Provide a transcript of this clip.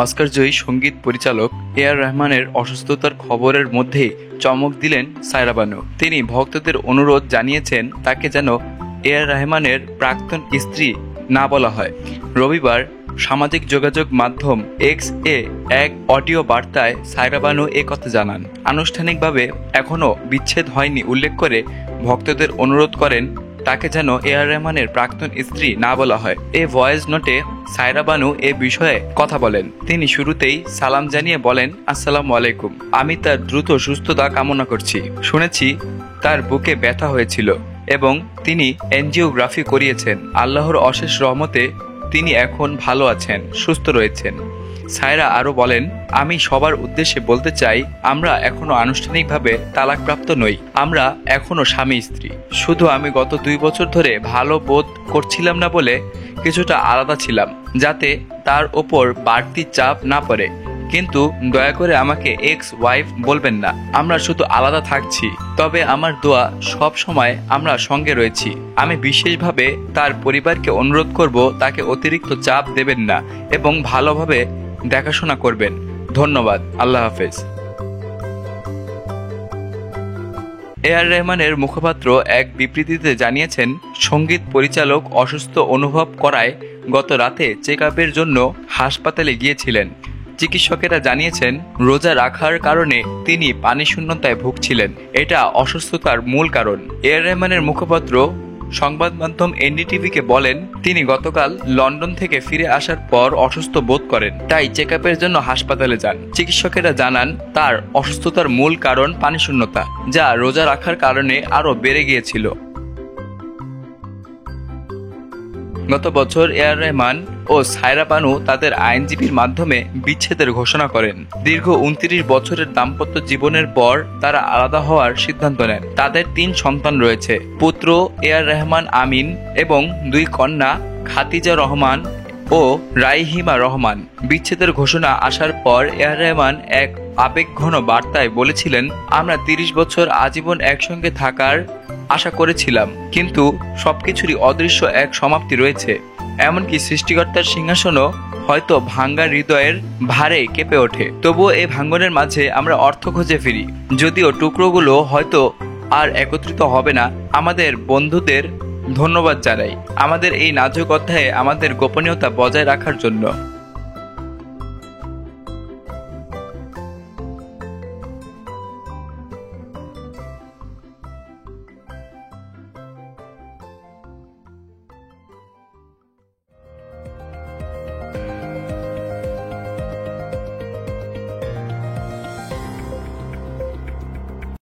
অস্কারজয়ী সঙ্গীত পরিচালক এ.আর রহমানের অসুস্থতার খবরের মধ্যেই চমক দিলেন সায়রা বানু। তিনি ভক্তদের অনুরোধ জানিয়েছেন তাকে যেন এ.আর রহমানের প্রাক্তন স্ত্রী না বলা হয়। রবিবার সামাজিক যোগাযোগ মাধ্যম এক্স এ এক অডিও বার্তায় সায়রা বানু কথা জানান। আনুষ্ঠানিকভাবে এখনও বিচ্ছেদ হয়নি উল্লেখ করে ভক্তদের অনুরোধ করেন তাকে যেন এ.আর রহমানের প্রাক্তন স্ত্রী না বলা হয়। এই ভয়েস নোটে সায়রা বানু এ বিষয়ে কথা বলেন। তিনি শুরুতেই সালাম জানিয়ে বলেন, আসসালামু আলাইকুম। আমি তার দ্রুত সুস্থতা কামনা করছি। শুনেছি তার বুকে ব্যথা হয়েছিল এবং তিনি এনজিওগ্রাফি করিয়েছেন। আল্লাহর অশেষ রহমতে তিনি এখন ভালো আছেন, সুস্থ রয়েছেন। সায়রা আরও বলেন, আমি সবার উদ্দেশ্যে বলতে চাই, আমরা এখনো আনুষ্ঠানিকভাবে তালাকপ্রাপ্ত নই। আমরা এখনো স্বামী স্ত্রী। শুধু আমি গত 2 বছর ধরে ভালো বোধ করছিলাম না বলে কিছুটা আলাদা ছিলাম, যাতে তার ওপর বাড়তি চাপ না পড়ে। কিন্তু দয়া করে আমাকে এক্স ওয়াইফ বলবেন না। আমরা শুধু আলাদা থাকছি, তবে আমার দোয়া সব সময় আমরা সঙ্গে রয়েছি। আমি বিশেষভাবে তার পরিবারকে অনুরোধ করব তাকে অতিরিক্ত চাপ দেবেন না এবং ভালোভাবে দেখাশোনা করবেন। ধন্যবাদ। আল্লাহ হাফেজ। এ.আর রহমানের মুখপাত্র এক বিবৃতিতে জানিয়েছেন, সঙ্গীত পরিচালক অসুস্থ অনুভব করায় গত রাতে চেক আপের জন্য হাসপাতালে গিয়েছিলেন। চিকিৎসকেরা জানিয়েছেন রোজা রাখার কারণে তিনি পানি শূন্যতায় ভুগছিলেন। এটা অসুস্থতার মূল কারণ। এ.আর রহমানের মুখপাত্র সংবাদ মাধ্যম এনডিটিভিকে বলেন, তিনি গতকাল লন্ডন থেকে ফিরে আসার পর অসুস্থ বোধ করেন, তাই চেক আপের জন্য হাসপাতালে যান। চিকিৎসকেরা জানান তার অসুস্থতার মূল কারণ পানিশূন্যতা, যা রোজা রাখার কারণে আরও বেড়ে গিয়েছিল। গত বছর এ.আর রহমান ও সায়রা বানু তাদের আইনজীবীর মাধ্যমে বিচ্ছেদের ঘোষণা করেন। দীর্ঘ 29 বছরের দাম্পত্য জীবনের পর তারা আলাদা হওয়ার সিদ্ধান্ত নেন। তাদের 3 সন্তান রয়েছে, পুত্র এ.আর রহমান আমিন এবং 2 কন্যা খাদিজা রহমান ও রাইহিমা রহমান। বিচ্ছেদের ঘোষণা আসার পর এ.আর রহমান এক আবেগঘন বার্তায় বলেছিলেন, আমরা 30 বছর আজীবন একসঙ্গে থাকার আশা করেছিলাম, কিন্তু সবকিছুরই অদৃশ্য এক সমাপ্তি রয়েছে। এমনকি সৃষ্টিকর্তার সিংহাসনও হয়তো ভাঙ্গা হৃদয়ের ভারে কেঁপে ওঠে। তবুও এই ভাঙ্গনের মাঝে আমরা অর্থ খুঁজে ফিরি। যদিও টুকরোগুলো হয়তো আর একত্রিত হবে না। আমাদের বন্ধুদের ধন্যবাদ জানাই আমাদের এই নাজুক অধ্যায়ে আমাদের গোপনীয়তা বজায় রাখার জন্য।